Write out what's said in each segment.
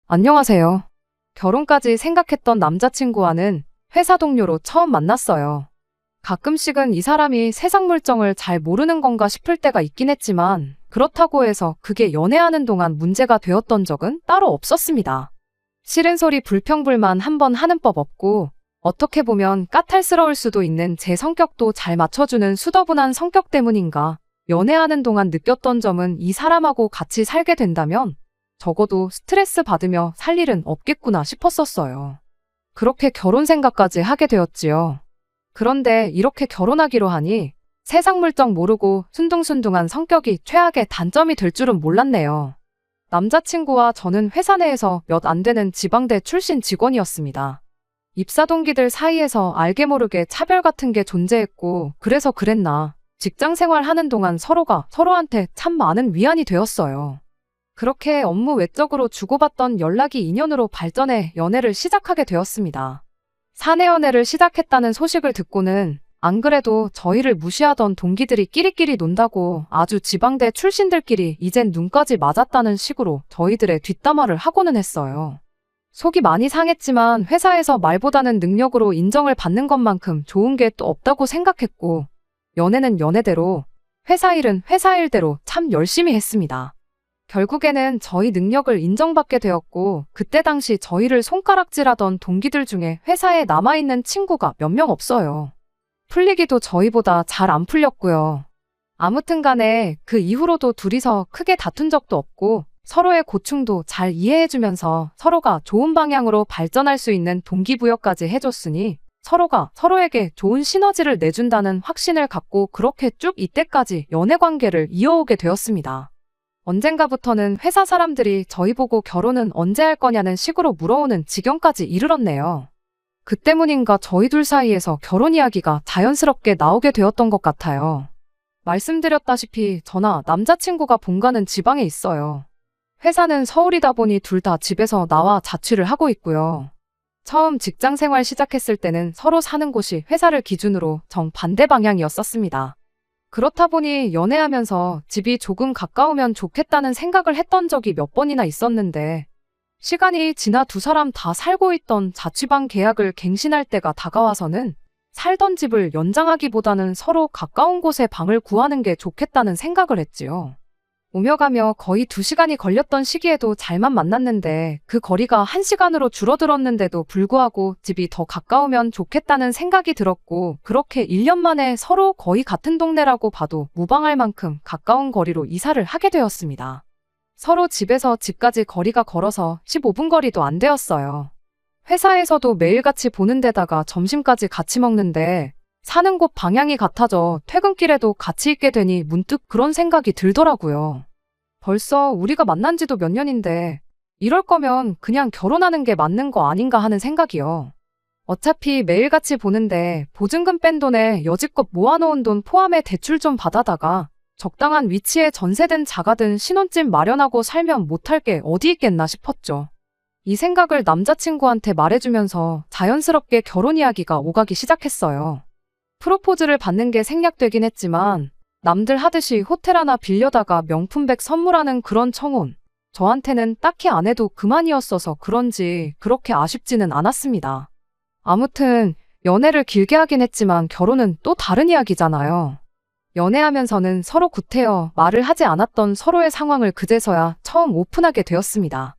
안녕하세요. 결혼까지 생각했던 남자친구와는 회사 동료로 처음 만났어요. 가끔씩은 이 사람이 세상 물정을 잘 모르는 건가 싶을 때가 있긴 했지만 그렇다고 해서 그게 연애하는 동안 문제가 되었던 적은 따로 없었습니다. 싫은 소리 불평불만 한번 하는 법 없고 어떻게 보면 까탈스러울 수도 있는 제 성격도 잘 맞춰주는 수더분한 성격 때문인가 연애하는 동안 느꼈던 점은 이 사람하고 같이 살게 된다면 적어도 스트레스 받으며 살 일은 없겠구나 싶었었어요. 그렇게 결혼 생각까지 하게 되었지요. 그런데 이렇게 결혼하기로 하니 세상 물정 모르고 순둥순둥한 성격이 최악의 단점이 될 줄은 몰랐네요. 남자친구와 저는 회사 내에서 몇 안 되는 지방대 출신 직원이었습니다. 입사 동기들 사이에서 알게 모르게 차별 같은 게 존재했고 그래서 그랬나 직장 생활하는 동안 서로가 서로한테 참 많은 위안이 되었어요. 그렇게 업무 외적으로 주고받던 연락이 인연으로 발전해 연애를 시작하게 되었습니다. 사내 연애를 시작했다는 소식을 듣고는 안 그래도 저희를 무시하던 동기들이 끼리끼리 논다고 아주 지방대 출신들끼리 이젠 눈까지 맞았다는 식으로 저희들의 뒷담화를 하고는 했어요. 속이 많이 상했지만 회사에서 말보다는 능력으로 인정을 받는 것만큼 좋은 게 또 없다고 생각했고 연애는 연애대로 회사 일은 회사 일대로 참 열심히 했습니다. 결국에는 저희 능력을 인정받게 되었고 그때 당시 저희를 손가락질하던 동기들 중에 회사에 남아있는 친구가 몇 명 없어요. 풀리기도 저희보다 잘 안 풀렸고요. 아무튼 간에 그 이후로도 둘이서 크게 다툰 적도 없고 서로의 고충도 잘 이해해주면서 서로가 좋은 방향으로 발전할 수 있는 동기부여까지 해줬으니 서로가 서로에게 좋은 시너지를 내준다는 확신을 갖고 그렇게 쭉 이때까지 연애 관계를 이어오게 되었습니다. 언젠가부터는 회사 사람들이 저희 보고 결혼은 언제 할 거냐는 식으로 물어오는 지경까지 이르렀네요. 그 때문인가 저희 둘 사이에서 결혼 이야기가 자연스럽게 나오게 되었던 것 같아요. 말씀드렸다시피 저나 남자친구가 본가는 지방에 있어요. 회사는 서울이다 보니 둘 다 집에서 나와 자취를 하고 있고요. 처음 직장 생활 시작했을 때는 서로 사는 곳이 회사를 기준으로 정반대 방향이었었습니다. 그렇다 보니 연애하면서 집이 조금 가까우면 좋겠다는 생각을 했던 적이 몇 번이나 있었는데 시간이 지나 두 사람 다 살고 있던 자취방 계약을 갱신할 때가 다가와서는 살던 집을 연장하기보다는 서로 가까운 곳에 방을 구하는 게 좋겠다는 생각을 했지요. 오며 가며 거의 2시간이 걸렸던 시기에도 잘만 만났는데 그 거리가 1시간으로 줄어들었는데도 불구하고 집이 더 가까우면 좋겠다는 생각이 들었고 그렇게 1년 만에 서로 거의 같은 동네라고 봐도 무방할 만큼 가까운 거리로 이사를 하게 되었습니다. 서로 집에서 집까지 거리가 걸어서 15분 거리도 안 되었어요. 회사에서도 매일같이 보는 데다가 점심까지 같이 먹는데 사는 곳 방향이 같아져 퇴근길에도 같이 있게 되니 문득 그런 생각이 들더라고요. 벌써 우리가 만난 지도 몇 년인데 이럴 거면 그냥 결혼하는 게 맞는 거 아닌가 하는 생각이요. 어차피 매일같이 보는데 보증금 뺀 돈에 여지껏 모아놓은 돈 포함해 대출 좀 받아다가 적당한 위치에 전세든 자가든 신혼집 마련하고 살면 못할 게 어디 있겠나 싶었죠. 이 생각을 남자친구한테 말해주면서 자연스럽게 결혼 이야기가 오가기 시작했어요. 프로포즈를 받는 게 생략되긴 했지만 남들 하듯이 호텔 하나 빌려다가 명품백 선물하는 그런 청혼. 저한테는 딱히 안 해도 그만이었어서 그런지 그렇게 아쉽지는 않았습니다. 아무튼 연애를 길게 하긴 했지만 결혼은 또 다른 이야기잖아요. 연애하면서는 서로 구태여 말을 하지 않았던 서로의 상황을 그제서야 처음 오픈하게 되었습니다.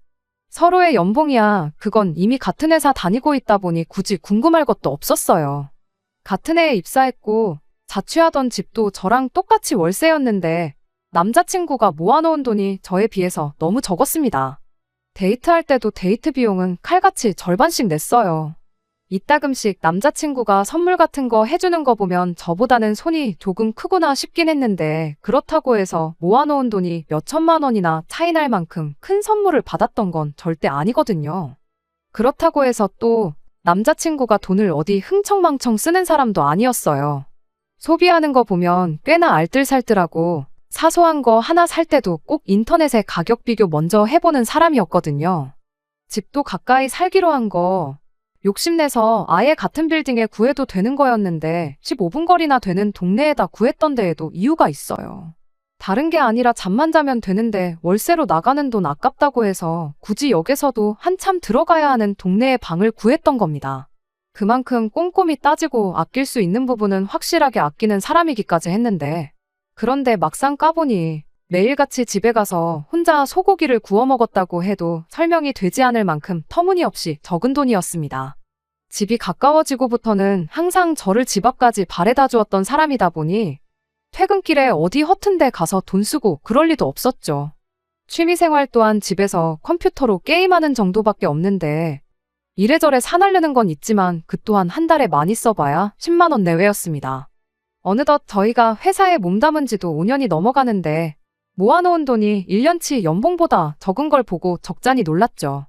서로의 연봉이야 그건 이미 같은 회사 다니고 있다 보니 굳이 궁금할 것도 없었어요. 같은 해에 입사했고 자취하던 집도 저랑 똑같이 월세였는데 남자친구가 모아놓은 돈이 저에 비해서 너무 적었습니다. 데이트할 때도 데이트 비용은 칼같이 절반씩 냈어요. 이따금씩 남자친구가 선물 같은 거 해주는 거 보면 저보다는 손이 조금 크구나 싶긴 했는데 그렇다고 해서 모아놓은 돈이 몇 천만 원이나 차이 날 만큼 큰 선물을 받았던 건 절대 아니거든요. 그렇다고 해서 또 남자친구가 돈을 어디 흥청망청 쓰는 사람도 아니었어요. 소비하는 거 보면 꽤나 알뜰살뜰하고 사소한 거 하나 살 때도 꼭 인터넷에 가격 비교 먼저 해보는 사람이었거든요. 집도 가까이 살기로 한 거 욕심내서 아예 같은 빌딩에 구해도 되는 거였는데 15분 거리나 되는 동네에다 구했던 데에도 이유가 있어요. 다른 게 아니라 잠만 자면 되는데 월세로 나가는 돈 아깝다고 해서 굳이 역에서도 한참 들어가야 하는 동네에 방을 구했던 겁니다. 그만큼 꼼꼼히 따지고 아낄 수 있는 부분은 확실하게 아끼는 사람이기까지 했는데, 그런데 막상 까보니 매일같이 집에 가서 혼자 소고기를 구워 먹었다고 해도 설명이 되지 않을 만큼 터무니없이 적은 돈이었습니다. 집이 가까워지고부터는 항상 저를 집 앞까지 바래다 주었던 사람이다 보니 퇴근길에 어디 허튼 데 가서 돈 쓰고 그럴 리도 없었죠. 취미생활 또한 집에서 컴퓨터로 게임하는 정도밖에 없는데 이래저래 사나르는 건 있지만 그 또한 한 달에 많이 써봐야 10만 원 내외였습니다. 어느덧 저희가 회사에 몸담은 지도 5년이 넘어가는데 모아놓은 돈이 1년치 연봉보다 적은 걸 보고 적잖이 놀랐죠.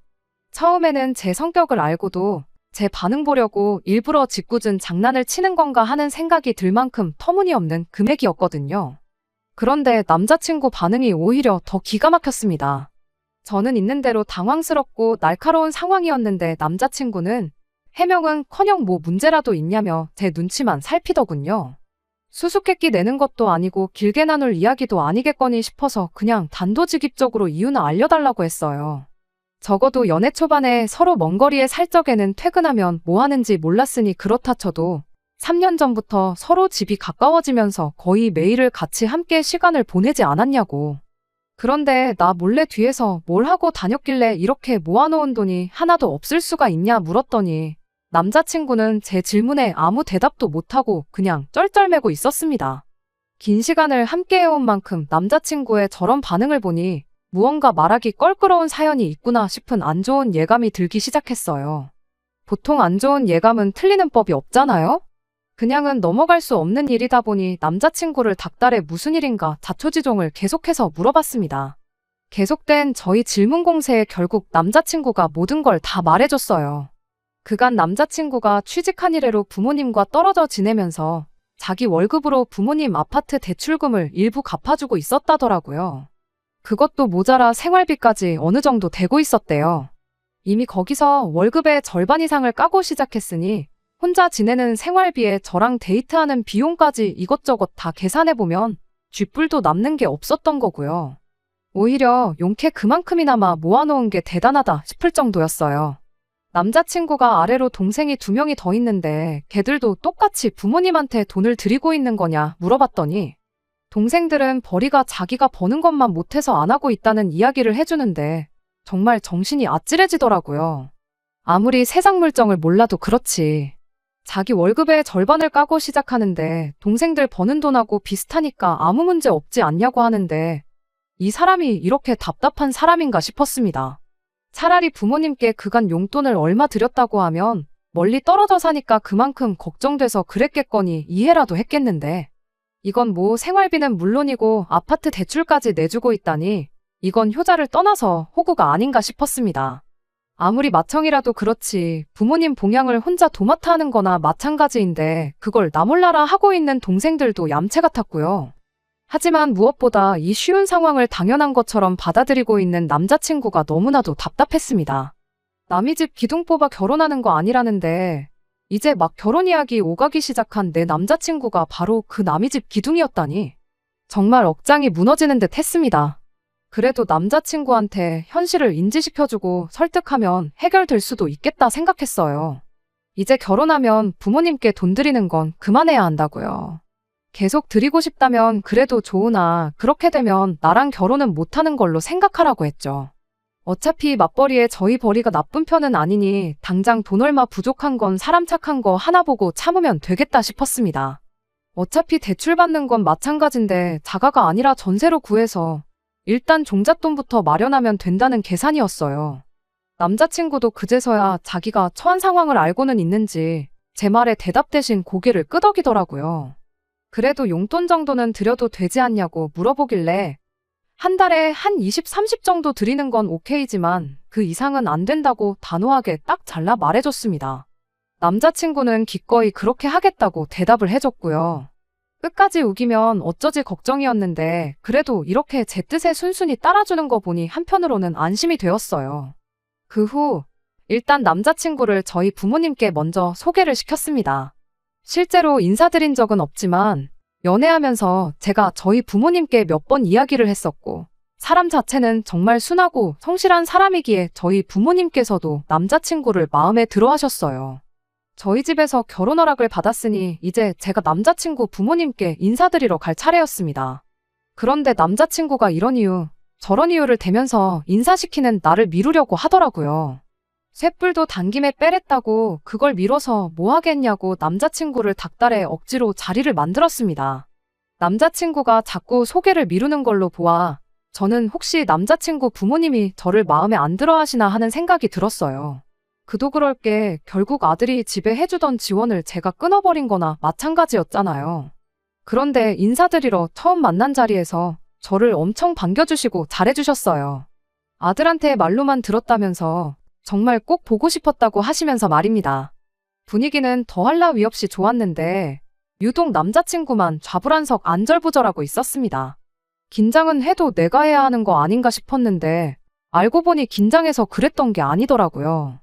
처음에는 제 성격을 알고도 제 반응 보려고 일부러 짓궂은 장난을 치는 건가 하는 생각이 들 만큼 터무니없는 금액이었거든요. 그런데 남자친구 반응이 오히려 더 기가 막혔습니다. 저는 있는 대로 당황스럽고 날카로운 상황이었는데 남자친구는 해명은커녕 뭐 문제라도 있냐며 제 눈치만 살피더군요. 수수께끼 내는 것도 아니고 길게 나눌 이야기도 아니겠거니 싶어서 그냥 단도직입적으로 이유는 알려달라고 했어요. 적어도 연애 초반에 서로 먼 거리에 살 적에는 퇴근하면 뭐 하는지 몰랐으니 그렇다 쳐도 3년 전부터 서로 집이 가까워지면서 거의 매일을 같이 함께 시간을 보내지 않았냐고. 그런데 나 몰래 뒤에서 뭘 하고 다녔길래 이렇게 모아놓은 돈이 하나도 없을 수가 있냐 물었더니 남자친구는 제 질문에 아무 대답도 못하고 그냥 쩔쩔매고 있었습니다. 긴 시간을 함께 해온 만큼 남자친구의 저런 반응을 보니 무언가 말하기 껄끄러운 사연이 있구나 싶은 안 좋은 예감이 들기 시작했어요. 보통 안 좋은 예감은 틀리는 법이 없잖아요? 그냥은 넘어갈 수 없는 일이다 보니 남자친구를 닥달해 무슨 일인가 자초지종을 계속해서 물어봤습니다. 계속된 저희 질문 공세에 결국 남자친구가 모든 걸 다 말해줬어요. 그간 남자친구가 취직한 이래로 부모님과 떨어져 지내면서 자기 월급으로 부모님 아파트 대출금을 일부 갚아주고 있었다더라고요. 그것도 모자라 생활비까지 어느 정도 되고 있었대요. 이미 거기서 월급의 절반 이상을 까고 시작했으니 혼자 지내는 생활비에 저랑 데이트하는 비용까지 이것저것 다 계산해보면 쥐뿔도 남는 게 없었던 거고요. 오히려 용케 그만큼이나마 모아놓은 게 대단하다 싶을 정도였어요. 남자친구가 아래로 동생이 2명이 더 있는데 걔들도 똑같이 부모님한테 돈을 드리고 있는 거냐 물어봤더니 동생들은 벌이가 자기가 버는 것만 못해서 안 하고 있다는 이야기를 해주는데 정말 정신이 아찔해지더라고요. 아무리 세상 물정을 몰라도 그렇지. 자기 월급의 절반을 까고 시작하는데 동생들 버는 돈하고 비슷하니까 아무 문제 없지 않냐고 하는데 이 사람이 이렇게 답답한 사람인가 싶었습니다. 차라리 부모님께 그간 용돈을 얼마 드렸다고 하면 멀리 떨어져 사니까 그만큼 걱정돼서 그랬겠거니 이해라도 했겠는데 이건 뭐 생활비는 물론이고 아파트 대출까지 내주고 있다니 이건 효자를 떠나서 호구가 아닌가 싶었습니다. 아무리 맏형이라도 그렇지 부모님 봉양을 혼자 도맡아 하는 거나 마찬가지인데 그걸 나 몰라라 하고 있는 동생들도 얌체 같았고요. 하지만 무엇보다 이 쉬운 상황을 당연한 것처럼 받아들이고 있는 남자친구가 너무나도 답답했습니다. 남의 집 기둥 뽑아 결혼하는 거 아니라는데 이제 막 결혼 이야기 오가기 시작한 내 남자친구가 바로 그 남의 집 기둥이었다니 정말 억장이 무너지는 듯 했습니다. 그래도 남자친구한테 현실을 인지시켜주고 설득하면 해결될 수도 있겠다 생각했어요. 이제 결혼하면 부모님께 돈 드리는 건 그만해야 한다고요. 계속 드리고 싶다면 그래도 좋으나 그렇게 되면 나랑 결혼은 못하는 걸로 생각하라고 했죠. 어차피 맞벌이에 저희 벌이가 나쁜 편은 아니니 당장 돈 얼마 부족한 건 사람 착한 거 하나 보고 참으면 되겠다 싶었습니다. 어차피 대출 받는 건 마찬가지인데 자가가 아니라 전세로 구해서 일단 종잣돈부터 마련하면 된다는 계산이었어요. 남자친구도 그제서야 자기가 처한 상황을 알고는 있는지 제 말에 대답 대신 고개를 끄덕이더라고요. 그래도 용돈 정도는 드려도 되지 않냐고 물어보길래 한 달에 한 20, 30 정도 드리는 건 오케이지만 그 이상은 안 된다고 단호하게 딱 잘라 말해줬습니다. 남자친구는 기꺼이 그렇게 하겠다고 대답을 해줬고요. 끝까지 우기면 어쩌지 걱정이었는데 그래도 이렇게 제 뜻에 순순히 따라주는 거 보니 한편으로는 안심이 되었어요. 그 후 일단 남자친구를 저희 부모님께 먼저 소개를 시켰습니다. 실제로 인사드린 적은 없지만 연애하면서 제가 저희 부모님께 몇 번 이야기를 했었고, 사람 자체는 정말 순하고 성실한 사람이기에 저희 부모님께서도 남자친구를 마음에 들어 하셨어요. 저희 집에서 결혼 허락을 받았으니 이제 제가 남자친구 부모님께 인사드리러 갈 차례였습니다. 그런데 남자친구가 이런 이유, 저런 이유를 대면서 인사시키는 나를 미루려고 하더라고요. 쇳불도 당김에 빼랬다고 그걸 미뤄서 뭐 하겠냐고 남자친구를 닥달해 억지로 자리를 만들었습니다. 남자친구가 자꾸 소개를 미루는 걸로 보아 저는 혹시 남자친구 부모님이 저를 마음에 안 들어 하시나 하는 생각이 들었어요. 그도 그럴 게 결국 아들이 집에 해주던 지원을 제가 끊어버린 거나 마찬가지였잖아요. 그런데 인사드리러 처음 만난 자리에서 저를 엄청 반겨주시고 잘해주셨어요. 아들한테 말로만 들었다면서 정말 꼭 보고 싶었다고 하시면서 말입니다. 분위기는 더할 나위 없이 좋았는데 유독 남자친구만 좌불안석 안절부절하고 있었습니다. 긴장은 해도 내가 해야 하는 거 아닌가 싶었는데 알고 보니 긴장해서 그랬던 게 아니더라고요.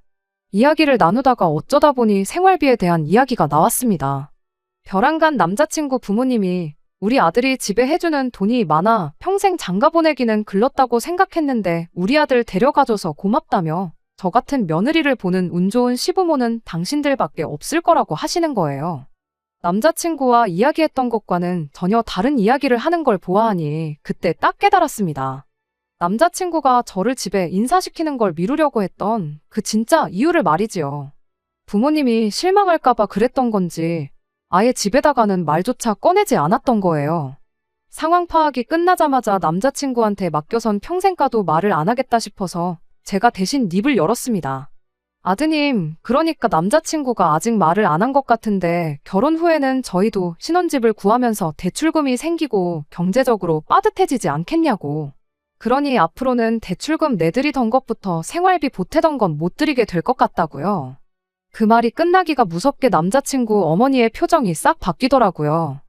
이야기를 나누다가 어쩌다 보니 생활비에 대한 이야기가 나왔습니다. 벼랑간 남자친구 부모님이 우리 아들이 집에 해주는 돈이 많아 평생 장가 보내기는 글렀다고 생각했는데 우리 아들 데려가줘서 고맙다며 저 같은 며느리를 보는 운 좋은 시부모는 당신들밖에 없을 거라고 하시는 거예요. 남자친구와 이야기했던 것과는 전혀 다른 이야기를 하는 걸 보아하니 그때 딱 깨달았습니다. 남자친구가 저를 집에 인사시키는 걸 미루려고 했던 그 진짜 이유를 말이지요. 부모님이 실망할까봐 그랬던 건지 아예 집에다가는 말조차 꺼내지 않았던 거예요. 상황 파악이 끝나자마자 남자친구한테 맡겨선 평생 가도 말을 안 하겠다 싶어서 제가 대신 입을 열었습니다. 아드님, 그러니까 남자친구가 아직 말을 안 한 것 같은데 결혼 후에는 저희도 신혼집을 구하면서 대출금이 생기고 경제적으로 빠듯해지지 않겠냐고. 그러니 앞으로는 대출금 내드리던 것부터 생활비 보태던 건 못 드리게 될 것 같다고요. 그 말이 끝나기가 무섭게 남자친구 어머니의 표정이 싹 바뀌더라고요.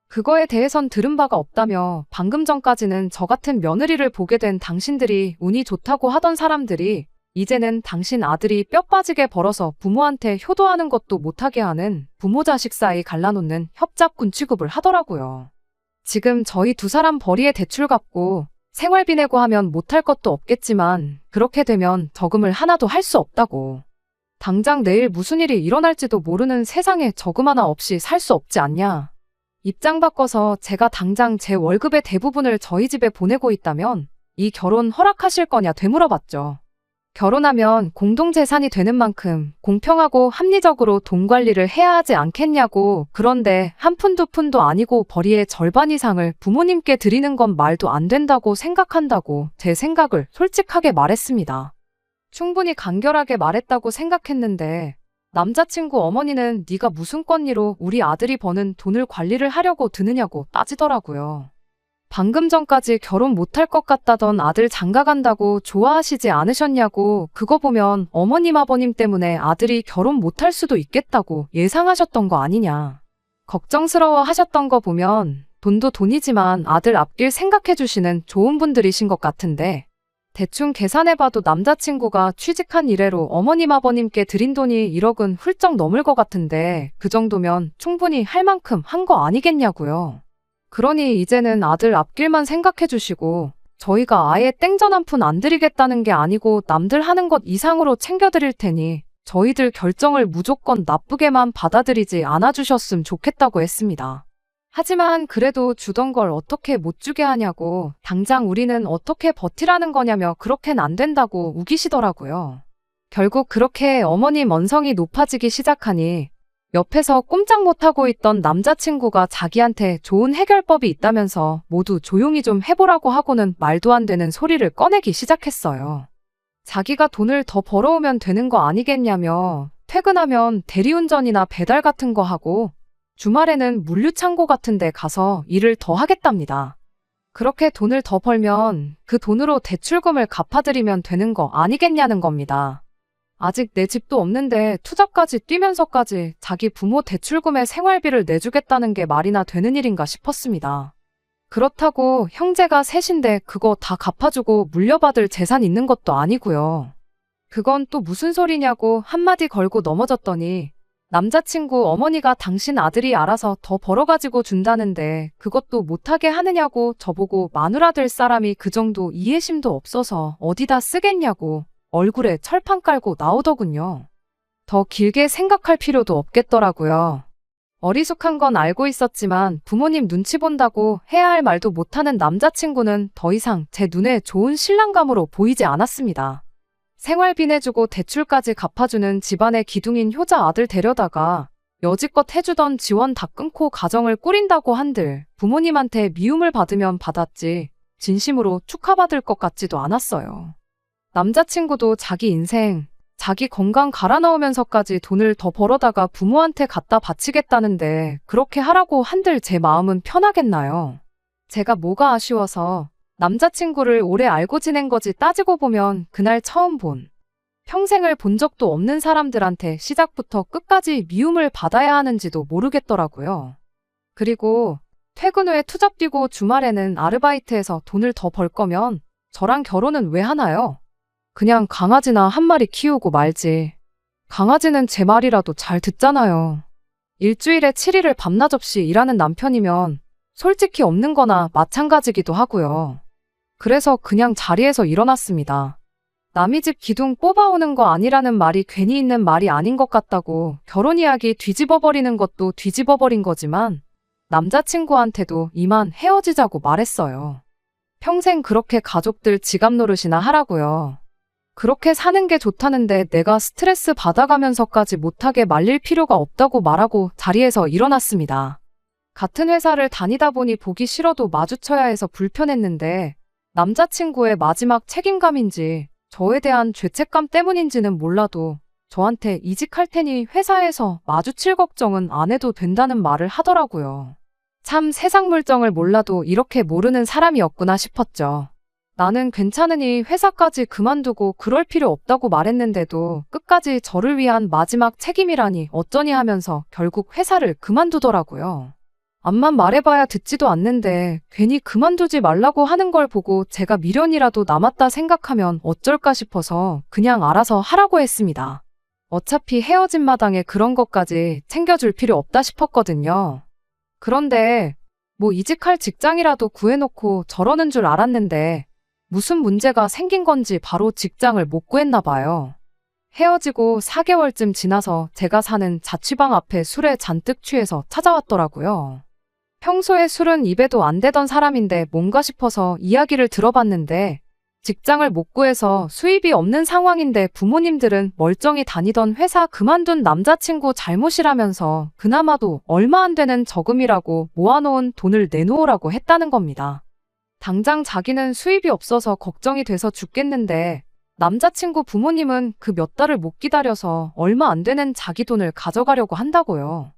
그거에 대해선 들은 바가 없다며 방금 전까지는 저 같은 며느리를 보게 된 당신들이 운이 좋다고 하던 사람들이 이제는 당신 아들이 뼈 빠지게 벌어서 부모한테 효도하는 것도 못하게 하는 부모 자식 사이 갈라놓는 협잡군 취급을 하더라고요. 지금 저희 두 사람 벌이에 대출 갚고 생활비 내고 하면 못할 것도 없겠지만 그렇게 되면 저금을 하나도 할 수 없다고. 당장 내일 무슨 일이 일어날지도 모르는 세상에 저금 하나 없이 살 수 없지 않냐. 입장 바꿔서 제가 당장 제 월급의 대부분을 저희 집에 보내고 있다면 이 결혼 허락하실 거냐 되물어봤죠. 결혼하면 공동재산이 되는 만큼 공평하고 합리적으로 돈 관리를 해야 하지 않겠냐고. 그런데 한 푼 두 푼도 아니고 벌이의 절반 이상을 부모님께 드리는 건 말도 안 된다고 생각한다고 제 생각을 솔직하게 말했습니다. 충분히 간결하게 말했다고 생각했는데 남자친구 어머니는 네가 무슨 권리로 우리 아들이 버는 돈을 관리를 하려고 드느냐고 따지더라고요. 방금 전까지 결혼 못할 것 같다던 아들 장가 간다고 좋아하시지 않으셨냐고. 그거 보면 어머님 아버님 때문에 아들이 결혼 못할 수도 있겠다고 예상하셨던 거 아니냐. 걱정스러워 하셨던 거 보면 돈도 돈이지만 아들 앞길 생각해 주시는 좋은 분들이신 것 같은데 대충 계산해봐도 남자친구가 취직한 이래로 어머님 아버님께 드린 돈이 1억은 훌쩍 넘을 것 같은데 그 정도면 충분히 할 만큼 한 거 아니겠냐고요. 그러니 이제는 아들 앞길만 생각해 주시고 저희가 아예 땡전 한 푼 안 드리겠다는 게 아니고 남들 하는 것 이상으로 챙겨드릴 테니 저희들 결정을 무조건 나쁘게만 받아들이지 않아주셨음 좋겠다고 했습니다. 하지만 그래도 주던 걸 어떻게 못 주게 하냐고 당장 우리는 어떻게 버티라는 거냐며 그렇게는 안 된다고 우기시더라고요. 결국 그렇게 어머님 언성이 높아지기 시작하니 옆에서 꼼짝 못하고 있던 남자친구가 자기한테 좋은 해결법이 있다면서 모두 조용히 좀 해보라고 하고는 말도 안 되는 소리를 꺼내기 시작했어요. 자기가 돈을 더 벌어오면 되는 거 아니겠냐며 퇴근하면 대리운전이나 배달 같은 거 하고 주말에는 물류창고 같은 데 가서 일을 더 하겠답니다. 그렇게 돈을 더 벌면 그 돈으로 대출금을 갚아드리면 되는 거 아니겠냐는 겁니다. 아직 내 집도 없는데 투잡까지 뛰면서까지 자기 부모 대출금에 생활비를 내주겠다는 게 말이나 되는 일인가 싶었습니다. 그렇다고 형제가 셋인데 그거 다 갚아주고 물려받을 재산 있는 것도 아니고요. 그건 또 무슨 소리냐고 한마디 걸고 넘어졌더니 남자친구 어머니가 당신 아들이 알아서 더 벌어가지고 준다는데 그것도 못하게 하느냐고 저보고 마누라 될 사람이 그 정도 이해심도 없어서 어디다 쓰겠냐고 얼굴에 철판 깔고 나오더군요. 더 길게 생각할 필요도 없겠더라고요. 어리숙한 건 알고 있었지만 부모님 눈치 본다고 해야 할 말도 못하는 남자친구는 더 이상 제 눈에 좋은 신랑감으로 보이지 않았습니다. 생활비 내주고 대출까지 갚아주는 집안의 기둥인 효자 아들 데려다가 여지껏 해주던 지원 다 끊고 가정을 꾸린다고 한들 부모님한테 미움을 받으면 받았지 진심으로 축하받을 것 같지도 않았어요. 남자친구도 자기 인생, 자기 건강 갈아 넣으면서까지 돈을 더 벌어다가 부모한테 갖다 바치겠다는데 그렇게 하라고 한들 제 마음은 편하겠나요? 제가 뭐가 아쉬워서 남자친구를 오래 알고 지낸 거지 따지고 보면 그날 처음 본, 평생을 본 적도 없는 사람들한테 시작부터 끝까지 미움을 받아야 하는지도 모르겠더라고요. 그리고 퇴근 후에 투잡 뛰고 주말에는 아르바이트해서 돈을 더 벌 거면 저랑 결혼은 왜 하나요? 그냥 강아지나 한 마리 키우고 말지. 강아지는 제 말이라도 잘 듣잖아요. 일주일에 7일을 밤낮 없이 일하는 남편이면 솔직히 없는 거나 마찬가지기도 하고요. 그래서 그냥 자리에서 일어났습니다. 남의 집 기둥 뽑아오는 거 아니라는 말이 괜히 있는 말이 아닌 것 같다고 결혼 이야기 뒤집어버리는 것도 뒤집어버린 거지만 남자친구한테도 이만 헤어지자고 말했어요. 평생 그렇게 가족들 지갑 노릇이나 하라고요. 그렇게 사는 게 좋다는데 내가 스트레스 받아가면서까지 못하게 말릴 필요가 없다고 말하고 자리에서 일어났습니다. 같은 회사를 다니다 보니 보기 싫어도 마주쳐야 해서 불편했는데 남자친구의 마지막 책임감인지 저에 대한 죄책감 때문인지는 몰라도 저한테 이직할 테니 회사에서 마주칠 걱정은 안 해도 된다는 말을 하더라고요. 참 세상 물정을 몰라도 이렇게 모르는 사람이었구나 싶었죠. 나는 괜찮으니 회사까지 그만두고 그럴 필요 없다고 말했는데도 끝까지 저를 위한 마지막 책임이라니 어쩌니 하면서 결국 회사를 그만두더라고요. 암만 말해봐야 듣지도 않는데 괜히 그만두지 말라고 하는 걸 보고 제가 미련이라도 남았다 생각하면 어쩔까 싶어서 그냥 알아서 하라고 했습니다. 어차피 헤어진 마당에 그런 것까지 챙겨줄 필요 없다 싶었거든요. 그런데 뭐 이직할 직장이라도 구해놓고 저러는 줄 알았는데 무슨 문제가 생긴 건지 바로 직장을 못 구했나 봐요. 헤어지고 4개월쯤 지나서 제가 사는 자취방 앞에 술에 잔뜩 취해서 찾아왔더라고요. 평소에 술은 입에도 안 대던 사람인데 뭔가 싶어서 이야기를 들어봤는데 직장을 못 구해서 수입이 없는 상황인데 부모님들은 멀쩡히 다니던 회사 그만둔 남자친구 잘못이라면서 그나마도 얼마 안 되는 저금이라고 모아놓은 돈을 내놓으라고 했다는 겁니다. 당장 자기는 수입이 없어서 걱정이 돼서 죽겠는데 남자친구 부모님은 그 몇 달을 못 기다려서 얼마 안 되는 자기 돈을 가져가려고 한다고요.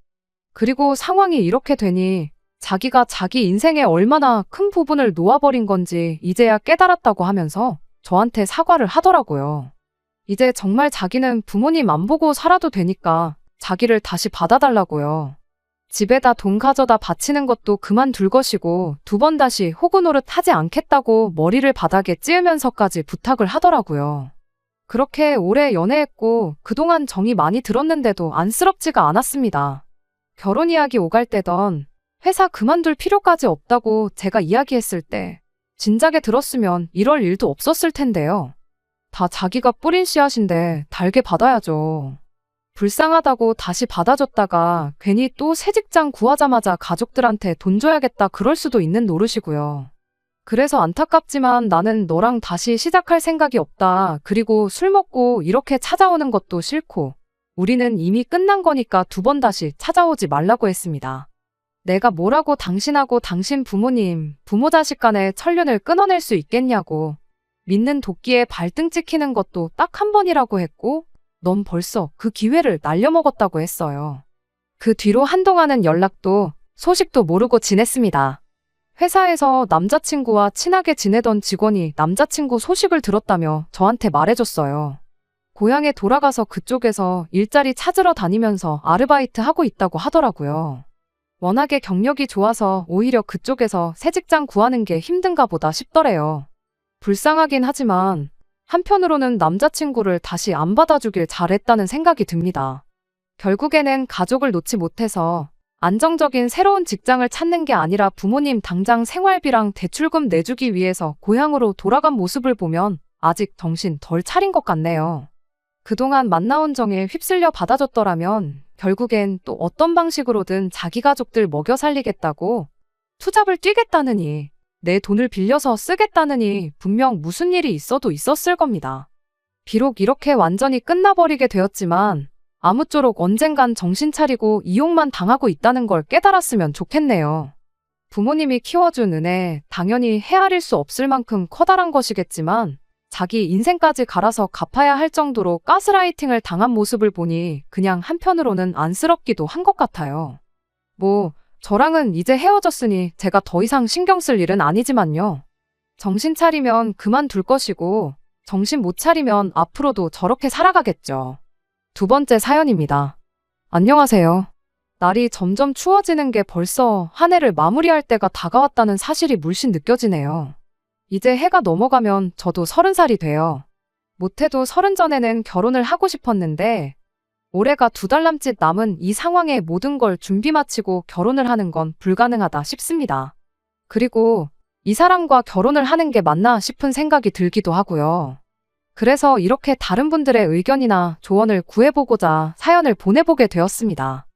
그리고 상황이 이렇게 되니 자기가 자기 인생에 얼마나 큰 부분을 놓아버린 건지 이제야 깨달았다고 하면서 저한테 사과를 하더라고요. 이제 정말 자기는 부모님 안 보고 살아도 되니까 자기를 다시 받아달라고요. 집에다 돈 가져다 바치는 것도 그만둘 것이고 2번 다시 호구 노릇 하지 않겠다고 머리를 바닥에 찌으면서까지 부탁을 하더라고요. 그렇게 오래 연애했고 그동안 정이 많이 들었는데도 안쓰럽지가 않았습니다. 결혼 이야기 오갈 때던 회사 그만둘 필요까지 없다고 제가 이야기했을 때 진작에 들었으면 이럴 일도 없었을 텐데요. 다 자기가 뿌린 씨앗인데 달게 받아야죠. 불쌍하다고 다시 받아줬다가 괜히 또 새 직장 구하자마자 가족들한테 돈 줘야겠다 그럴 수도 있는 노릇이고요. 그래서 안타깝지만 나는 너랑 다시 시작할 생각이 없다. 그리고 술 먹고 이렇게 찾아오는 것도 싫고 우리는 이미 끝난 거니까 2번 다시 찾아오지 말라고 했습니다. 내가 뭐라고 당신하고 당신 부모님, 부모 자식 간의 천륜을 끊어낼 수 있겠냐고. 믿는 도끼에 발등 찍히는 것도 딱 1번이라고 했고 넌 벌써 그 기회를 날려먹었다고 했어요. 그 뒤로 한동안은 연락도 소식도 모르고 지냈습니다. 회사에서 남자친구와 친하게 지내던 직원이 남자친구 소식을 들었다며 저한테 말해줬어요. 고향에 돌아가서 그쪽에서 일자리 찾으러 다니면서 아르바이트 하고 있다고 하더라고요. 워낙에 경력이 좋아서 오히려 그쪽에서 새 직장 구하는 게 힘든가 보다 싶더래요. 불쌍하긴 하지만 한편으로는 남자친구를 다시 안 받아주길 잘했다는 생각이 듭니다. 결국에는 가족을 놓지 못해서 안정적인 새로운 직장을 찾는 게 아니라 부모님 당장 생활비랑 대출금 내주기 위해서 고향으로 돌아간 모습을 보면 아직 정신 덜 차린 것 같네요. 그동안 만나온 정에 휩쓸려 받아줬더라면 결국엔 또 어떤 방식으로든 자기 가족들 먹여 살리겠다고 투잡을 뛰겠다느니 내 돈을 빌려서 쓰겠다느니 분명 무슨 일이 있어도 있었을 겁니다. 비록 이렇게 완전히 끝나버리게 되었지만 아무쪼록 언젠간 정신 차리고 이용만 당하고 있다는 걸 깨달았으면 좋겠네요. 부모님이 키워준 은혜 당연히 헤아릴 수 없을 만큼 커다란 것이겠지만 자기 인생까지 갈아서 갚아야 할 정도로 가스라이팅을 당한 모습을 보니 그냥 한편으로는 안쓰럽기도 한 것 같아요. 저랑은 이제 헤어졌으니 제가 더 이상 신경 쓸 일은 아니지만요. 정신 차리면 그만둘 것이고 정신 못 차리면 앞으로도 저렇게 살아가겠죠. 두 번째 사연입니다. 안녕하세요. 날이 점점 추워지는 게 벌써 한 해를 마무리할 때가 다가왔다는 사실이 물씬 느껴지네요. 이제 해가 넘어가면 저도 30살이 돼요. 못해도 30 전에는 결혼을 하고 싶었는데 올해가 2달 남짓 남은 이 상황에 모든 걸 준비 마치고 결혼을 하는 건 불가능하다 싶습니다. 그리고 이 사람과 결혼을 하는 게 맞나 싶은 생각이 들기도 하고요. 그래서 이렇게 다른 분들의 의견이나 조언을 구해보고자 사연을 보내보게 되었습니다.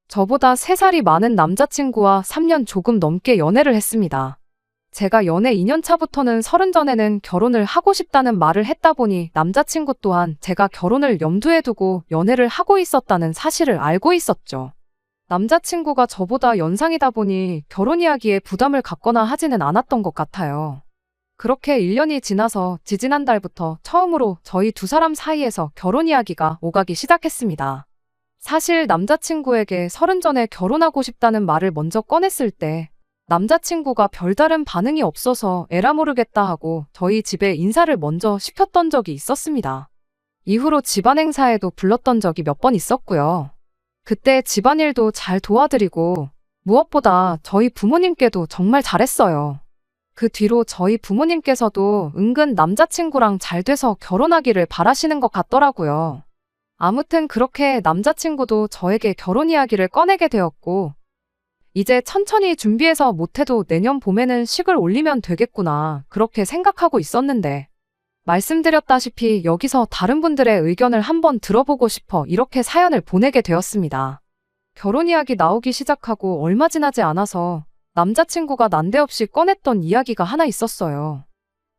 저보다 3살이 많은 남자친구와 3년 조금 넘게 연애를 했습니다. 제가 연애 2년 차부터는 30 전에는 결혼을 하고 싶다는 말을 했다 보니 남자친구 또한 제가 결혼을 염두에 두고 연애를 하고 있었다는 사실을 알고 있었죠. 남자친구가 저보다 연상이다 보니 결혼 이야기에 부담을 갖거나 하지는 않았던 것 같아요. 그렇게 1년이 지나서 지지난달부터 처음으로 저희 두 사람 사이에서 결혼 이야기가 오가기 시작했습니다. 사실 남자친구에게 30 전에 결혼하고 싶다는 말을 먼저 꺼냈을 때 남자친구가 별다른 반응이 없어서 에라 모르겠다 하고 저희 집에 인사를 먼저 시켰던 적이 있었습니다. 이후로 집안 행사에도 불렀던 적이 몇 번 있었고요. 그때 집안일도 잘 도와드리고 무엇보다 저희 부모님께도 정말 잘했어요. 그 뒤로 저희 부모님께서도 은근 남자친구랑 잘 돼서 결혼하기를 바라시는 것 같더라고요. 아무튼 그렇게 남자친구도 저에게 결혼 이야기를 꺼내게 되었고 이제 천천히 준비해서 못해도 내년 봄에는 식을 올리면 되겠구나 그렇게 생각하고 있었는데 말씀드렸다시피 여기서 다른 분들의 의견을 한번 들어보고 싶어 이렇게 사연을 보내게 되었습니다. 결혼 이야기 나오기 시작하고 얼마 지나지 않아서 남자친구가 난데없이 꺼냈던 이야기가 하나 있었어요.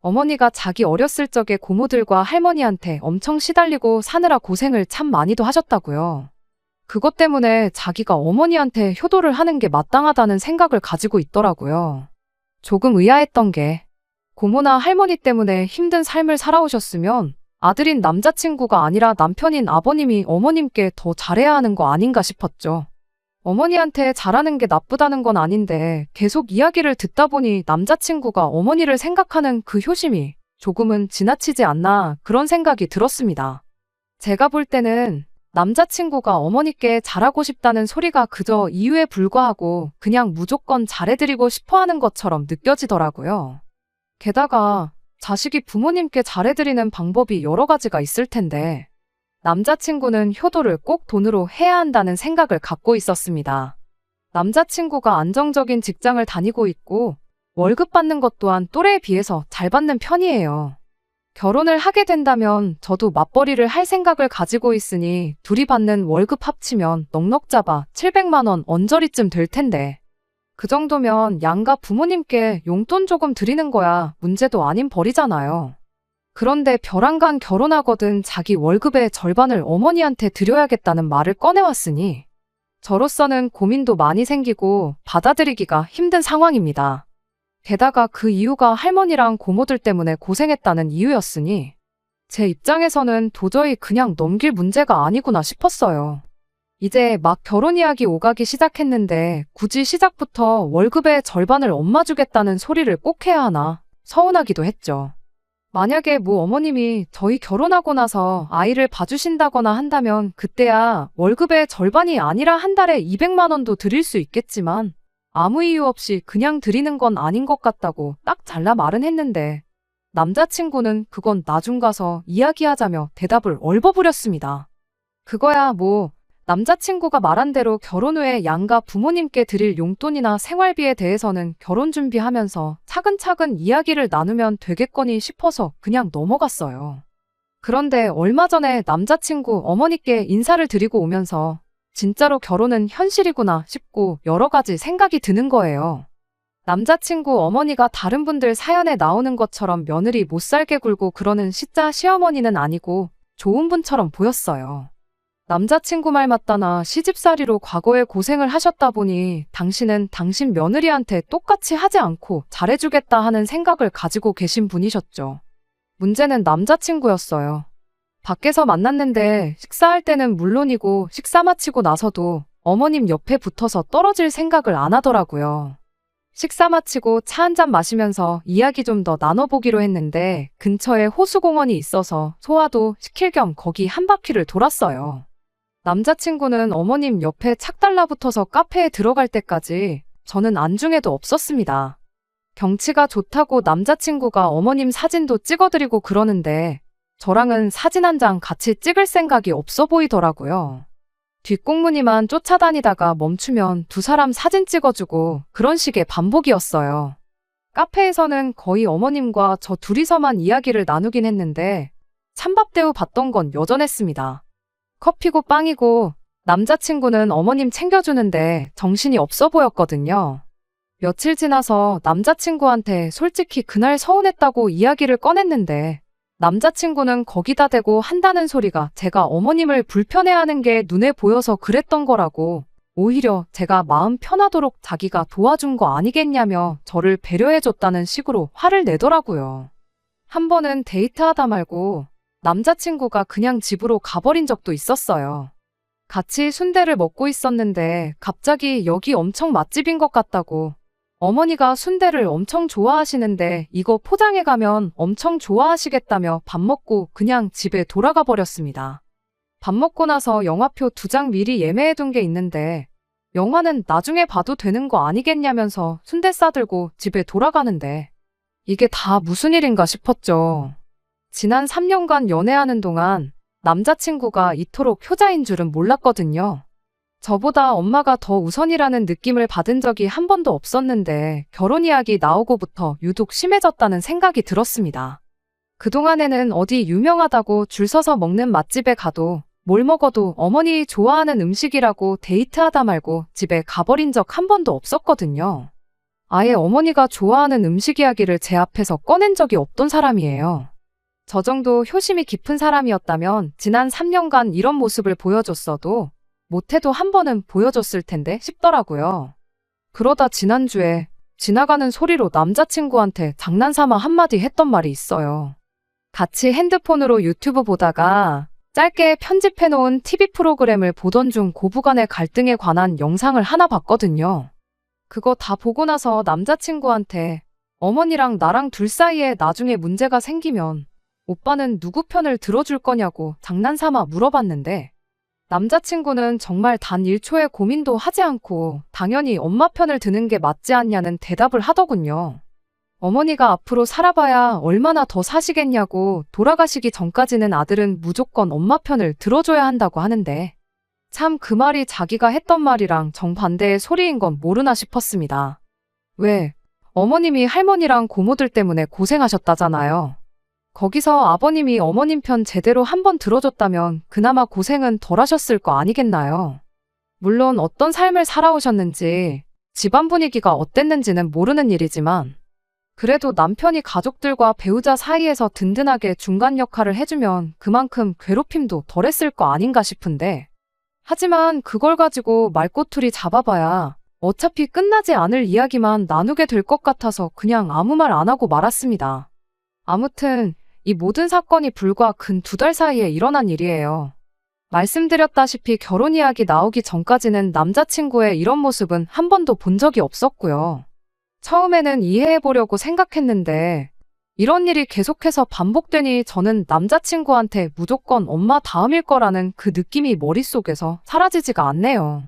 어머니가 자기 어렸을 적에 고모들과 할머니한테 엄청 시달리고 사느라 고생을 참 많이도 하셨다고요. 그것 때문에 자기가 어머니한테 효도를 하는 게 마땅하다는 생각을 가지고 있더라고요. 조금 의아했던 게 고모나 할머니 때문에 힘든 삶을 살아오셨으면 아들인 남자친구가 아니라 남편인 아버님이 어머님께 더 잘해야 하는 거 아닌가 싶었죠. 어머니한테 잘하는 게 나쁘다는 건 아닌데 계속 이야기를 듣다 보니 남자친구가 어머니를 생각하는 그 효심이 조금은 지나치지 않나 그런 생각이 들었습니다. 제가 볼 때는 남자친구가 어머니께 잘하고 싶다는 소리가 그저 이유에 불과하고 그냥 무조건 잘해드리고 싶어하는 것처럼 느껴지더라고요. 게다가 자식이 부모님께 잘해드리는 방법이 여러 가지가 있을 텐데 남자친구는 효도를 꼭 돈으로 해야 한다는 생각을 갖고 있었습니다. 남자친구가 안정적인 직장을 다니고 있고 월급 받는 것 또한 또래에 비해서 잘 받는 편이에요. 결혼을 하게 된다면 저도 맞벌이를 할 생각을 가지고 있으니 둘이 받는 월급 합치면 넉넉 잡아 700만 원 언저리쯤 될 텐데 그 정도면 양가 부모님께 용돈 조금 드리는 거야 문제도 아닌 벌이잖아요. 그런데 벼랑간 결혼하거든 자기 월급의 절반을 어머니한테 드려야겠다는 말을 꺼내왔으니 저로서는 고민도 많이 생기고 받아들이기가 힘든 상황입니다. 게다가 그 이유가 할머니랑 고모들 때문에 고생했다는 이유였으니 제 입장에서는 도저히 그냥 넘길 문제가 아니구나 싶었어요. 이제 막 결혼 이야기 오가기 시작했는데 굳이 시작부터 월급의 절반을 엄마 주겠다는 소리를 꼭 해야 하나 서운하기도 했죠. 만약에 어머님이 저희 결혼하고 나서 아이를 봐주신다거나 한다면 그때야 월급의 절반이 아니라 한 달에 200만 원도 드릴 수 있겠지만 아무 이유 없이 그냥 드리는 건 아닌 것 같다고 딱 잘라 말은 했는데 남자친구는 그건 나중 가서 이야기하자며 대답을 얼버무렸습니다. 그거야 남자친구가 말한 대로 결혼 후에 양가 부모님께 드릴 용돈이나 생활비에 대해서는 결혼 준비하면서 차근차근 이야기를 나누면 되겠거니 싶어서 그냥 넘어갔어요. 그런데 얼마 전에 남자친구 어머니께 인사를 드리고 오면서 진짜로 결혼은 현실이구나 싶고 여러 가지 생각이 드는 거예요. 남자친구 어머니가 다른 분들 사연에 나오는 것처럼 며느리 못 살게 굴고 그러는 시짜 시어머니는 아니고 좋은 분처럼 보였어요. 남자친구 말 맞다나 시집살이로 과거에 고생을 하셨다 보니 당신은 당신 며느리한테 똑같이 하지 않고 잘해주겠다 하는 생각을 가지고 계신 분이셨죠. 문제는 남자친구였어요. 밖에서 만났는데 식사할 때는 물론이고 식사 마치고 나서도 어머님 옆에 붙어서 떨어질 생각을 안 하더라고요. 식사 마치고 차 한잔 마시면서 이야기 좀 더 나눠보기로 했는데 근처에 호수공원이 있어서 소화도 시킬 겸 거기 한 바퀴를 돌았어요. 남자친구는 어머님 옆에 착 달라붙어서 카페에 들어갈 때까지 저는 안중에도 없었습니다. 경치가 좋다고 남자친구가 어머님 사진도 찍어드리고 그러는데 저랑은 사진 한 장 같이 찍을 생각이 없어 보이더라고요. 뒷공무니만 쫓아다니다가 멈추면 두 사람 사진 찍어주고 그런 식의 반복이었어요. 카페에서는 거의 어머님과 저 둘이서만 이야기를 나누긴 했는데 찬밥대우 받던 건 여전했습니다. 커피고 빵이고 남자친구는 어머님 챙겨주는데 정신이 없어 보였거든요. 며칠 지나서 남자친구한테 솔직히 그날 서운했다고 이야기를 꺼냈는데 남자친구는 거기다 대고 한다는 소리가 제가 어머님을 불편해하는 게 눈에 보여서 그랬던 거라고, 오히려 제가 마음 편하도록 자기가 도와준 거 아니겠냐며 저를 배려해줬다는 식으로 화를 내더라고요. 한 번은 데이트하다 말고 남자친구가 그냥 집으로 가버린 적도 있었어요. 같이 순대를 먹고 있었는데 갑자기 여기 엄청 맛집인 것 같다고, 어머니가 순대를 엄청 좋아하시는데 이거 포장해 가면 엄청 좋아하시겠다며 밥 먹고 그냥 집에 돌아가 버렸습니다. 밥 먹고 나서 영화표 2장 미리 예매해 둔 게 있는데 영화는 나중에 봐도 되는 거 아니겠냐면서 순대 싸들고 집에 돌아가는데 이게 다 무슨 일인가 싶었죠. 지난 3년간 연애하는 동안 남자친구가 이토록 효자인 줄은 몰랐거든요. 저보다 엄마가 더 우선이라는 느낌을 받은 적이 한 번도 없었는데 결혼 이야기 나오고부터 유독 심해졌다는 생각이 들었습니다. 그동안에는 어디 유명하다고 줄 서서 먹는 맛집에 가도 뭘 먹어도 어머니 좋아하는 음식이라고 데이트하다 말고 집에 가버린 적 한 번도 없었거든요. 아예 어머니가 좋아하는 음식 이야기를 제 앞에서 꺼낸 적이 없던 사람이에요. 저 정도 효심이 깊은 사람이었다면 지난 3년간 이런 모습을 보여줬어도 못해도 한 번은 보여줬을 텐데 싶더라고요. 그러다 지난주에 지나가는 소리로 남자친구한테 장난삼아 한마디 했던 말이 있어요. 같이 핸드폰으로 유튜브 보다가 짧게 편집해놓은 TV 프로그램을 보던 중 고부간의 갈등에 관한 영상을 하나 봤거든요. 그거 다 보고 나서 남자친구한테 어머니랑 나랑 둘 사이에 나중에 문제가 생기면 오빠는 누구 편을 들어줄 거냐고 장난삼아 물어봤는데 남자친구는 정말 단 1초의 고민도 하지 않고 당연히 엄마 편을 드는 게 맞지 않냐는 대답을 하더군요. 어머니가 앞으로 살아봐야 얼마나 더 사시겠냐고 돌아가시기 전까지는 아들은 무조건 엄마 편을 들어줘야 한다고 하는데 참 그 말이 자기가 했던 말이랑 정반대의 소리인 건 모르나 싶었습니다. 왜? 어머님이 할머니랑 고모들 때문에 고생하셨다잖아요. 거기서 아버님이 어머님 편 제대로 한번 들어줬다면 그나마 고생은 덜 하셨을 거 아니겠나요? 물론 어떤 삶을 살아오셨는지 집안 분위기가 어땠는지는 모르는 일이지만 그래도 남편이 가족들과 배우자 사이에서 든든하게 중간 역할을 해주면 그만큼 괴롭힘도 덜했을 거 아닌가 싶은데 하지만 그걸 가지고 말꼬투리 잡아봐야 어차피 끝나지 않을 이야기만 나누게 될 것 같아서 그냥 아무 말 안 하고 말았습니다. 아무튼 이 모든 사건이 불과 근 2달 사이에 일어난 일이에요. 말씀드렸다시피 결혼 이야기 나오기 전까지는 남자친구의 이런 모습은 한 번도 본 적이 없었고요. 처음에는 이해해보려고 생각했는데 이런 일이 계속해서 반복되니 저는 남자친구한테 무조건 엄마 다음일 거라는 그 느낌이 머릿속에서 사라지지가 않네요.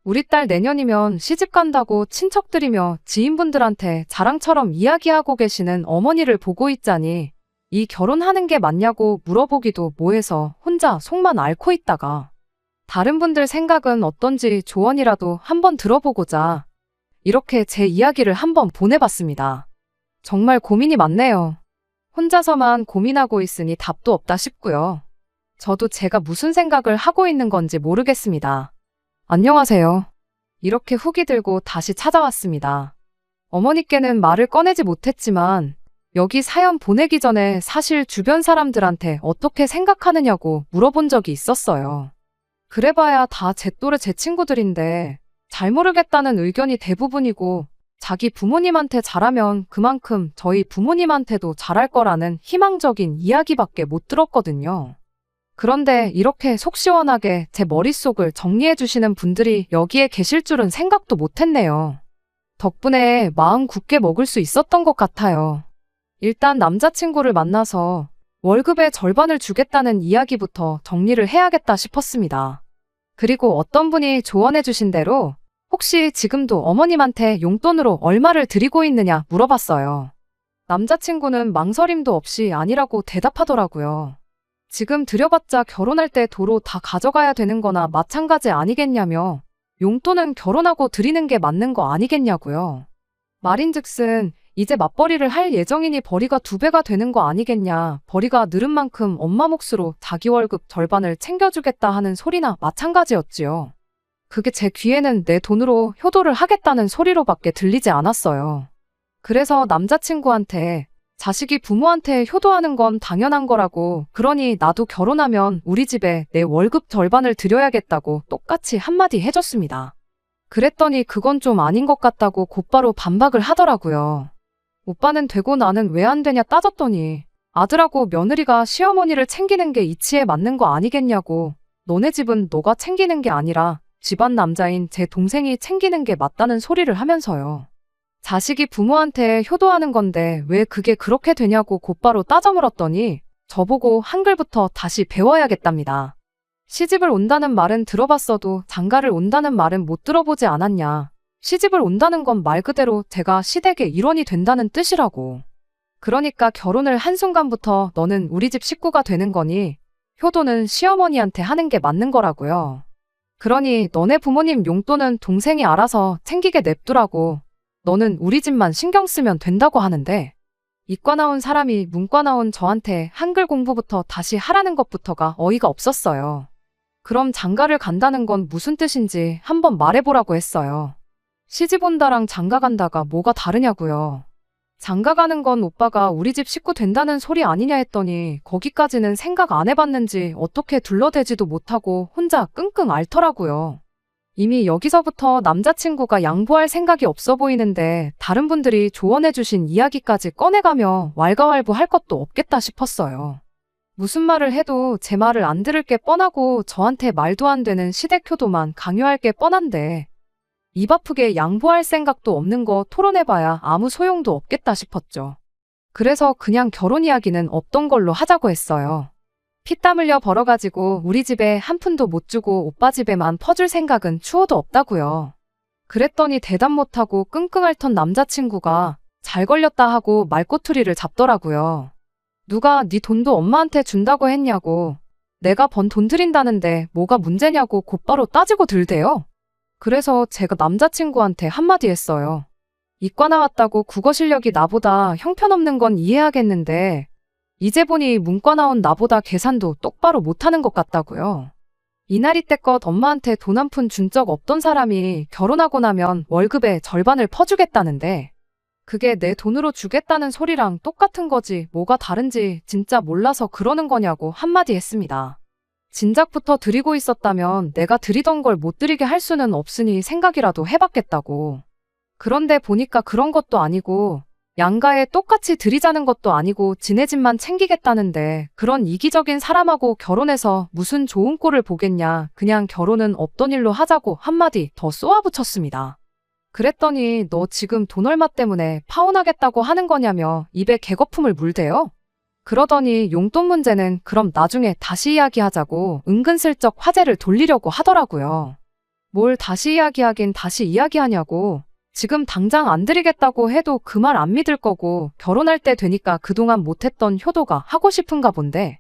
우리 딸 내년이면 시집 간다고 친척들이며 지인분들한테 자랑처럼 이야기하고 계시는 어머니를 보고 있자니 이 결혼하는 게 맞냐고 물어보기도 뭐해서 혼자 속만 앓고 있다가 다른 분들 생각은 어떤지 조언이라도 한번 들어보고자 이렇게 제 이야기를 한번 보내봤습니다. 정말 고민이 많네요. 혼자서만 고민하고 있으니 답도 없다 싶고요. 저도 제가 무슨 생각을 하고 있는 건지 모르겠습니다. 안녕하세요. 이렇게 후기 들고 다시 찾아왔습니다. 어머니께는 말을 꺼내지 못했지만 여기 사연 보내기 전에 사실 주변 사람들한테 어떻게 생각하느냐고 물어본 적이 있었어요. 그래봐야 다 제 또래 제 친구들인데 잘 모르겠다는 의견이 대부분이고 자기 부모님한테 잘하면 그만큼 저희 부모님한테도 잘할 거라는 희망적인 이야기밖에 못 들었거든요. 그런데 이렇게 속 시원하게 제 머릿속을 정리해 주시는 분들이 여기에 계실 줄은 생각도 못했네요. 덕분에 마음 굳게 먹을 수 있었던 것 같아요. 일단 남자친구를 만나서 월급의 절반을 주겠다는 이야기부터 정리를 해야겠다 싶었습니다. 그리고 어떤 분이 조언해 주신 대로 혹시 지금도 어머님한테 용돈으로 얼마를 드리고 있느냐 물어봤어요. 남자친구는 망설임도 없이 아니라고 대답하더라고요. 지금 드려봤자 결혼할 때 도로 다 가져가야 되는 거나 마찬가지 아니겠냐며 용돈은 결혼하고 드리는 게 맞는 거 아니겠냐고요. 말인즉슨 이제 맞벌이를 할 예정이니 벌이가 2배가 되는 거 아니겠냐. 벌이가 늘은 만큼 엄마 몫으로 자기 월급 절반을 챙겨주겠다 하는 소리나 마찬가지였지요. 그게 제 귀에는 내 돈으로 효도를 하겠다는 소리로밖에 들리지 않았어요. 그래서 남자친구한테 자식이 부모한테 효도하는 건 당연한 거라고, 그러니 나도 결혼하면 우리 집에 내 월급 절반을 드려야겠다고 똑같이 한마디 해줬습니다. 그랬더니 그건 좀 아닌 것 같다고 곧바로 반박을 하더라고요. 오빠는 되고 나는 왜 안 되냐 따졌더니 아들하고 며느리가 시어머니를 챙기는 게 이치에 맞는 거 아니겠냐고, 너네 집은 너가 챙기는 게 아니라 집안 남자인 제 동생이 챙기는 게 맞다는 소리를 하면서요. 자식이 부모한테 효도하는 건데 왜 그게 그렇게 되냐고 곧바로 따져 물었더니 저보고 한글부터 다시 배워야겠답니다. 시집을 온다는 말은 들어봤어도 장가를 온다는 말은 못 들어보지 않았냐. 시집을 온다는 건 말 그대로 제가 시댁의 일원이 된다는 뜻이라고. 그러니까 결혼을 한순간부터 너는 우리 집 식구가 되는 거니 효도는 시어머니한테 하는 게 맞는 거라고요. 그러니 너네 부모님 용돈은 동생이 알아서 챙기게 냅두라고. 너는 우리 집만 신경 쓰면 된다고 하는데, 이과 나온 사람이 문과 나온 저한테 한글 공부부터 다시 하라는 것부터가 어이가 없었어요. 그럼 장가를 간다는 건 무슨 뜻인지 한번 말해보라고 했어요. 시집 온다랑 장가 간다가 뭐가 다르냐고요. 장가 가는 건 오빠가 우리 집 식구 된다는 소리 아니냐 했더니 거기까지는 생각 안 해봤는지 어떻게 둘러대지도 못하고 혼자 끙끙 앓더라고요. 이미 여기서부터 남자친구가 양보할 생각이 없어 보이는데 다른 분들이 조언해주신 이야기까지 꺼내가며 왈가왈부할 것도 없겠다 싶었어요. 무슨 말을 해도 제 말을 안 들을 게 뻔하고 저한테 말도 안 되는 시댁 효도만 강요할 게 뻔한데 입 아프게 양보할 생각도 없는 거 토론해봐야 아무 소용도 없겠다 싶었죠. 그래서 그냥 결혼 이야기는 없던 걸로 하자고 했어요. 피땀 흘려 벌어가지고 우리 집에 한 푼도 못 주고 오빠 집에만 퍼줄 생각은 추호도 없다고요. 그랬더니 대답 못하고 끙끙 앓던 남자친구가 잘 걸렸다 하고 말꼬투리를 잡더라고요. 누가 네 돈도 엄마한테 준다고 했냐고. 내가 번 돈 드린다는데 뭐가 문제냐고 곧바로 따지고 들대요. 그래서 제가 남자친구한테 한마디 했어요. 이과 나왔다고 국어 실력이 나보다 형편없는 건 이해하겠는데 이제 보니 문과 나온 나보다 계산도 똑바로 못하는 것 같다고요. 이날이 때껏 엄마한테 돈 한 푼 준 적 없던 사람이 결혼하고 나면 월급의 절반을 퍼주겠다는데 그게 내 돈으로 주겠다는 소리랑 똑같은 거지 뭐가 다른지 진짜 몰라서 그러는 거냐고 한마디 했습니다. 진작부터 드리고 있었다면 내가 드리던 걸 못 드리게 할 수는 없으니 생각이라도 해봤겠다고. 그런데 보니까 그런 것도 아니고 양가에 똑같이 드리자는 것도 아니고 지네 집만 챙기겠다는데 그런 이기적인 사람하고 결혼해서 무슨 좋은 꼴을 보겠냐. 그냥 결혼은 없던 일로 하자고 한마디 더 쏘아붙였습니다. 그랬더니 너 지금 돈 얼마 때문에 파혼하겠다고 하는 거냐며 입에 개거품을 물대요. 그러더니 용돈 문제는 그럼 나중에 다시 이야기하자고 은근슬쩍 화제를 돌리려고 하더라고요. 뭘 다시 이야기하긴 다시 이야기하냐고. 지금 당장 안 드리겠다고 해도 그 말 안 믿을 거고 결혼할 때 되니까 그동안 못했던 효도가 하고 싶은가 본데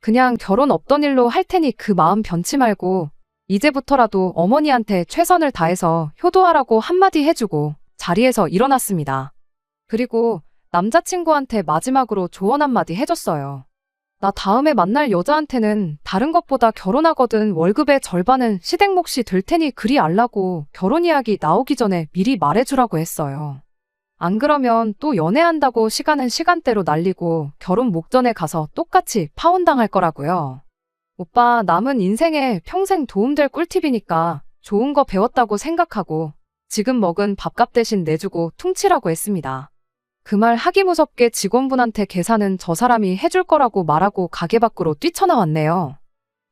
그냥 결혼 없던 일로 할 테니 그 마음 변치 말고 이제부터라도 어머니한테 최선을 다해서 효도하라고 한마디 해주고 자리에서 일어났습니다. 그리고 남자친구한테 마지막으로 조언 한마디 해줬어요. 나 다음에 만날 여자한테는 다른 것보다 결혼하거든 월급의 절반은 시댁 몫이 될 테니 그리 알라고 결혼 이야기 나오기 전에 미리 말해주라고 했어요. 안 그러면 또 연애한다고 시간은 시간대로 날리고 결혼 목전에 가서 똑같이 파혼당할 거라고요. 오빠, 남은 인생에 평생 도움될 꿀팁이니까 좋은 거 배웠다고 생각하고 지금 먹은 밥값 대신 내주고 퉁치라고 했습니다. 그 말 하기 무섭게 직원분한테 계산은 저 사람이 해줄 거라고 말하고 가게 밖으로 뛰쳐나왔네요.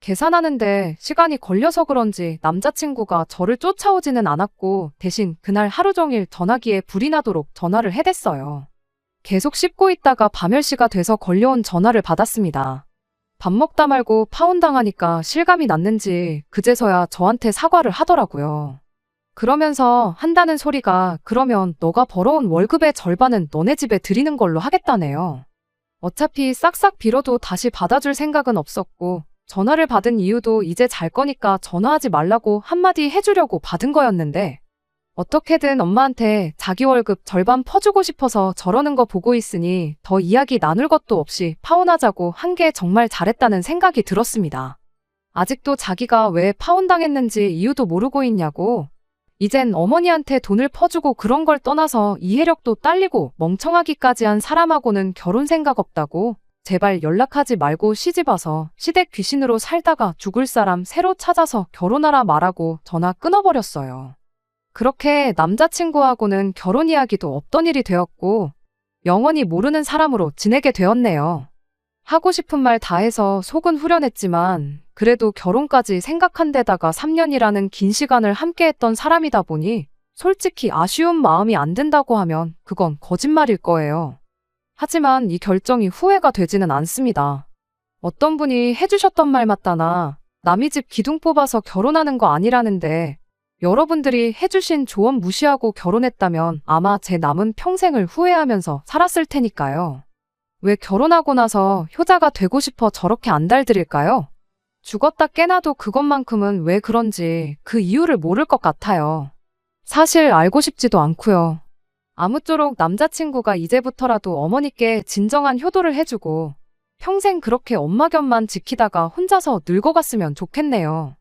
계산하는데 시간이 걸려서 그런지 남자친구가 저를 쫓아오지는 않았고 대신 그날 하루 종일 전화기에 불이 나도록 전화를 해댔어요. 계속 씹고 있다가 밤10시가 돼서 걸려온 전화를 받았습니다. 밥 먹다 말고 파혼당하니까 실감이 났는지 그제서야 저한테 사과를 하더라고요. 그러면서 한다는 소리가 그러면 너가 벌어온 월급의 절반은 너네 집에 드리는 걸로 하겠다네요. 어차피 싹싹 빌어도 다시 받아줄 생각은 없었고 전화를 받은 이유도 이제 잘 거니까 전화하지 말라고 한마디 해주려고 받은 거였는데 어떻게든 엄마한테 자기 월급 절반 퍼주고 싶어서 저러는 거 보고 있으니 더 이야기 나눌 것도 없이 파혼하자고 한 게 정말 잘했다는 생각이 들었습니다. 아직도 자기가 왜 파혼당했는지 이유도 모르고 있냐고 이젠 어머니한테 돈을 퍼주고 그런 걸 떠나서 이해력도 딸리고 멍청하기까지 한 사람하고는 결혼 생각 없다고 제발 연락하지 말고 시집와서 시댁 귀신으로 살다가 죽을 사람 새로 찾아서 결혼하라 말하고 전화 끊어버렸어요. 그렇게 남자친구하고는 결혼 이야기도 없던 일이 되었고 영원히 모르는 사람으로 지내게 되었네요. 하고 싶은 말 다 해서 속은 후련했지만 그래도 결혼까지 생각한 데다가 3년이라는 긴 시간을 함께했던 사람이다 보니 솔직히 아쉬운 마음이 안 든다고 하면 그건 거짓말일 거예요. 하지만 이 결정이 후회가 되지는 않습니다. 어떤 분이 해주셨던 말 맞다나 남의 집 기둥 뽑아서 결혼하는 거 아니라는데 여러분들이 해주신 조언 무시하고 결혼했다면 아마 제 남은 평생을 후회하면서 살았을 테니까요. 왜 결혼하고 나서 효자가 되고 싶어 저렇게 안달들일까요? 죽었다 깨나도 그것만큼은 왜 그런지 그 이유를 모를 것 같아요. 사실 알고 싶지도 않고요. 아무쪼록 남자친구가 이제부터라도 어머니께 진정한 효도를 해주고 평생 그렇게 엄마 곁만 지키다가 혼자서 늙어갔으면 좋겠네요.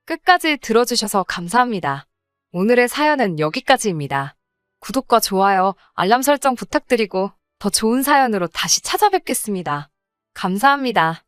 끝까지 들어주셔서 감사합니다. 오늘의 사연은 여기까지입니다. 구독과 좋아요, 알람 설정 부탁드리고 더 좋은 사연으로 다시 찾아뵙겠습니다. 감사합니다.